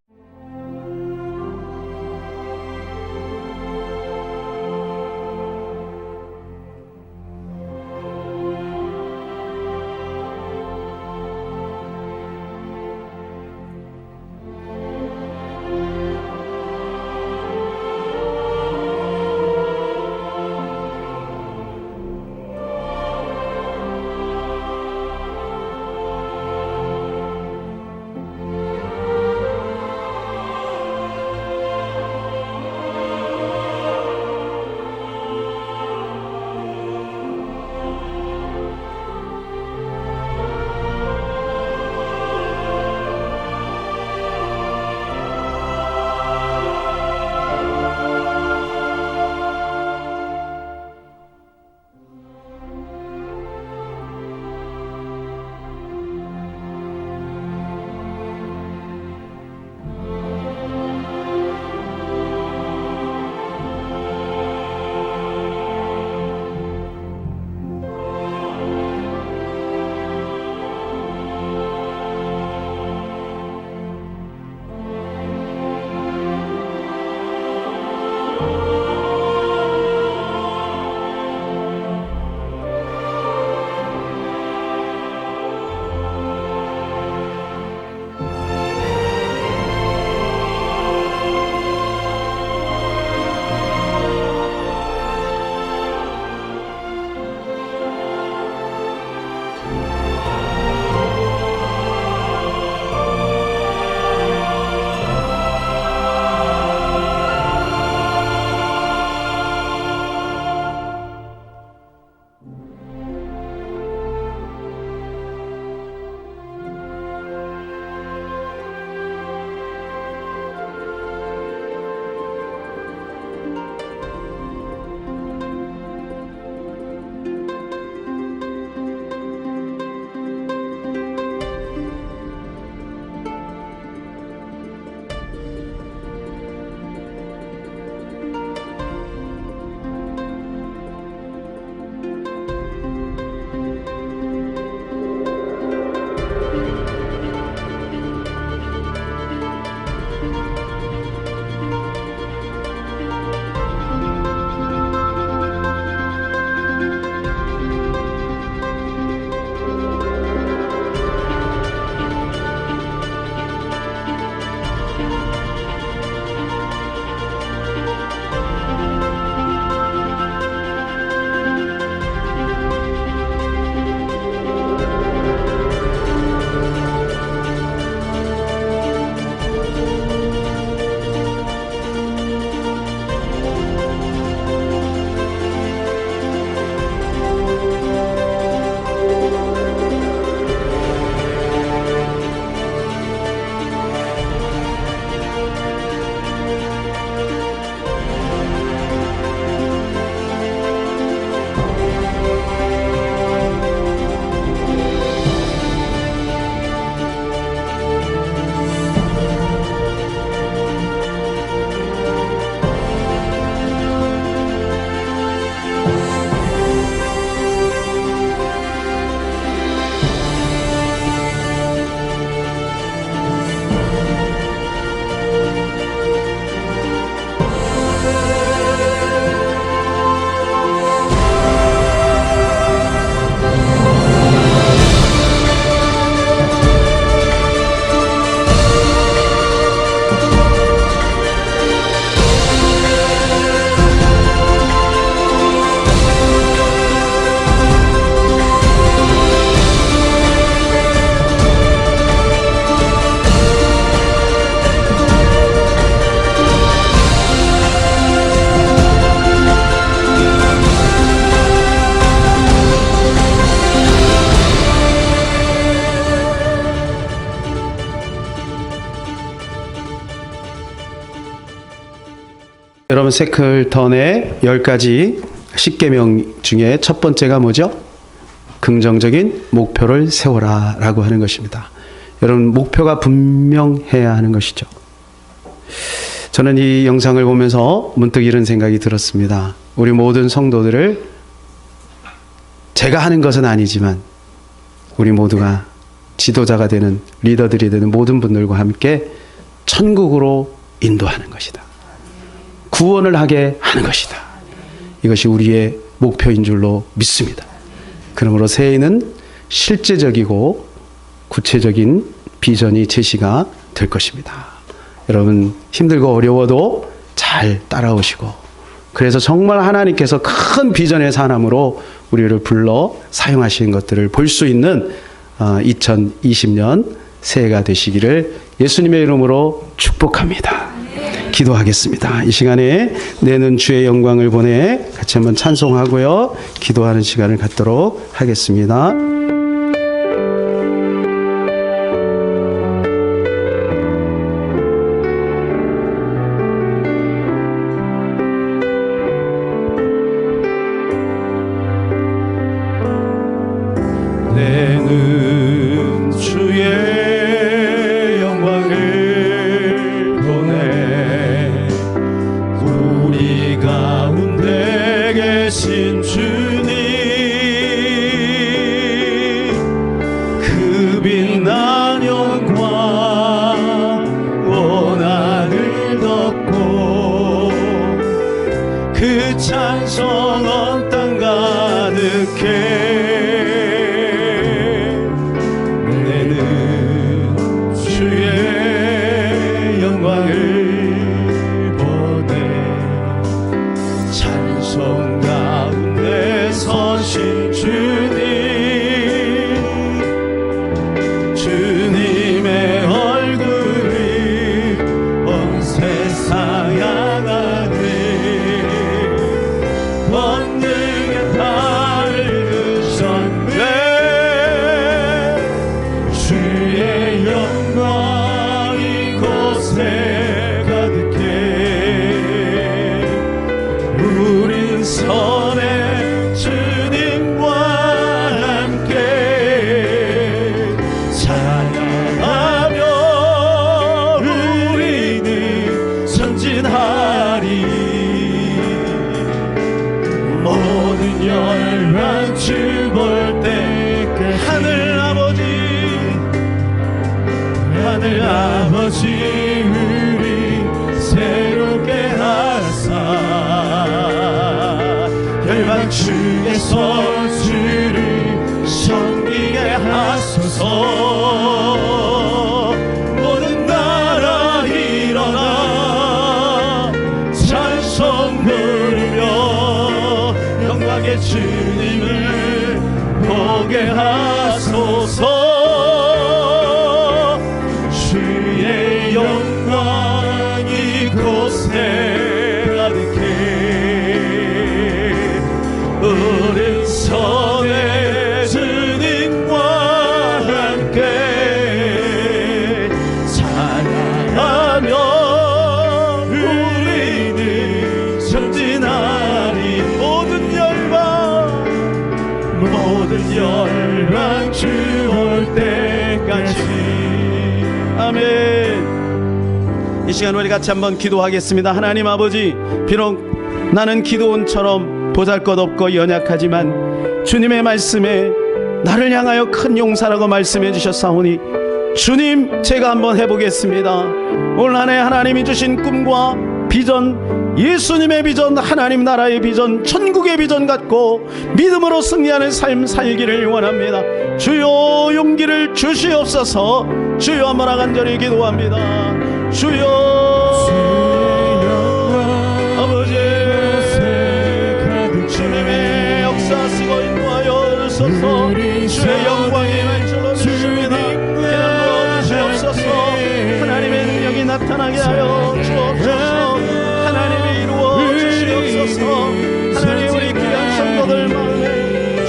여러분, 세클턴의 10가지 10계명 중에 첫 번째가 뭐죠? 긍정적인 목표를 세워라 라고 하는 것입니다. 여러분, 목표가 분명해야 하는 것이죠. 저는 이 영상을 보면서 문득 이런 생각이 들었습니다. 우리 모든 성도들을 제가 하는 것은 아니지만 우리 모두가 지도자가 되는, 리더들이 되는 모든 분들과 함께 천국으로 인도하는 것이다. 구원을 하게 하는 것이다. 이것이 우리의 목표인 줄로 믿습니다. 그러므로 새해에는 실제적이고 구체적인 비전이 제시가 될 것입니다. 여러분, 힘들고 어려워도 잘 따라오시고, 그래서 정말 하나님께서 큰 비전의 사람으로 우리를 불러 사용하시는 것들을 볼 수 있는 2020년 새해가 되시기를 예수님의 이름으로 축복합니다. 기도하겠습니다. 이 시간에 내는 주의 영광을 보내 같이 한번 찬송하고요, 기도하는 시간을 갖도록 하겠습니다. 내는 주의 영광을 보내 우리 가운데 계신 주님, 그 빛난 영광 온 하늘 덮고 그 찬송 온 땅 가득해 선의 주님과 함께 찬양하며 우리는 전진하리. 모든 열방 주 볼 때까지 하늘 아버지 우리 새롭게 하사 열방 주에서 주를 섬기게 하소서. 모든 나라 일어나 찬송 부르며 영광의 주님을 보게 하소서. 주의 영광이 이곳에 가득해 오른손에 주님과 함께 찬양하며 우리는 전진하리. 모든 열방 주 올 때까지. 아멘. 이 시간 우리 같이 한번 기도하겠습니다. 하나님 아버지, 비록 나는 기도원처럼 보잘것없고 연약하지만 주님의 말씀에 나를 향하여 큰 용사라고 말씀해 주셨사오니 주님, 제가 한번 해보겠습니다. 올 한 해 하나님이 주신 꿈과 비전, 예수님의 비전, 하나님 나라의 비전, 천국의 비전 갖고 믿음으로 승리하는 삶 살기를 원합니다. 주여 용기를 주시옵소서. 주여 한번 간절히 기도합니다. 주여 아버지, 주님의 역사하시고 인도하여 주소서. 주의 영광이 말처럼 주십니다. 기름 부어주시옵소서. 하나님의 능력이 나타나게 하여 주옵소서. 하나님이 이루어 주시옵소서. 하나님, 우리 귀한 성도들 마음에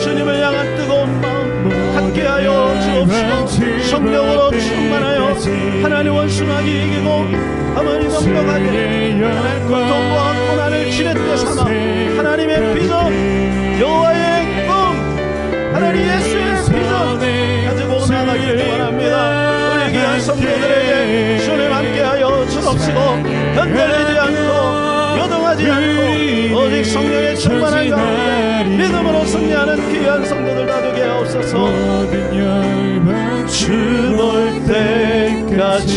주님을 향한 뜨거운 마음 갖게 하여 주옵시고 성령으로 충만하여 하나님 원수마귀 이기고 하나님 넉넉하게 하나님 고통과 고난을 지렛대 삼아 하나님의 비전 여호와의 꿈 하나님 예수의 비전 가지고 나가기를 원합니다. 우리 귀한 성도들에게 주님 함께하여 주옵시고 흔들리지 않고 요동하지 않고 오직 성령의 충만한 가운데 믿음으로 승리하는 귀한 성도들 다되게 하옵소서. 모든 열방 주 볼 때까지